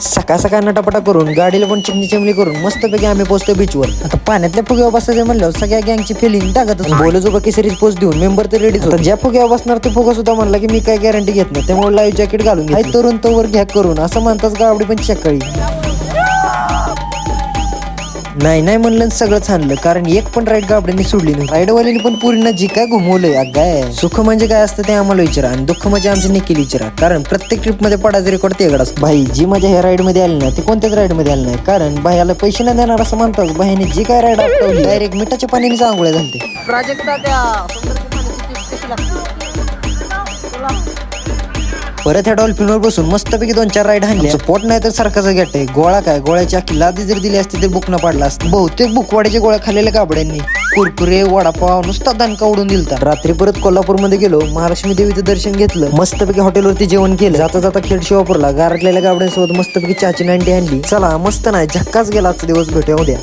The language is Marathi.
सकाळ सकाळ नटापटा करून गाडीला पण चिमणी चिमणी करून मस्तपैकी आम्ही पोहोचतो बीचवर. आता पाण्यातल्या फुग्यावर बसायचं म्हणलं सगळ्या गँगची फिलिंग टाकत बोलजोबा की सिरीज पोस्ट देऊन मेंबर तर रेडीच होता. ज्या फुग्यावर बसणार ते फुगा सुद्धा म्हणला की मी काय गॅरंटी घेत नाही, त्यामुळे लाईव्ह जॅकेट घालून घ्या तरुण तोवर घ्या करून असं म्हणताच गावडी पण चक्कळी नाही म्हणलं सगळं छानलं, कारण एक पण राईड गाबड्यांनी सोडली नाही. राईडवाल्यांनी पण पूर्ण जी काय घुमवलंय अगाय. सुख म्हणजे काय असतं ते आम्हाला विचारा आणि दुःख म्हणजे आमच्या निखिल विचारा, कारण प्रत्येक ट्रिप मध्ये पडायचा रेकॉर्ड तेगड असतो. भाई जी मजा ह्या राईड मध्ये आली ना ते कोणत्याच राईड मध्ये आली नाही, कारण भाईला पैसे नाही देणार असं म्हणतात. भाईने जी काय राईड आपटवली डायरेक्ट मिठाच्या पाण्याने आंघोळ्या झालते. परत ह्या डॉल्फिनवर बसून मस्तपैकी 2-4 राईड हाणले. पोट नाही तर सारखाचा गॅट आहे. गोळा काय गोळ्याची अख्खी लादी जर दिली असती तर बुक न पाडला असतं. बहुतेक बुकवाड्याच्या गोळ्या खाल्लेल्या गाबड्यांनी कुरकुरे वडापाव नुसता दणका उडून दिलता. रात्री परत कोल्हापूरमध्ये गेलो, महालक्ष्मी देवीचं दर्शन घेतलं, मस्तपैकी हॉटेलवरती जेवण केलं. जाता जाता खेड शिवापूरला गारटलेल्या गाबड्यांसोबत मस्तपैकी चहाची नांडी आणली. चला मस्त नाही झक्काच गेला आजचा दिवस, भेटूया उद्या.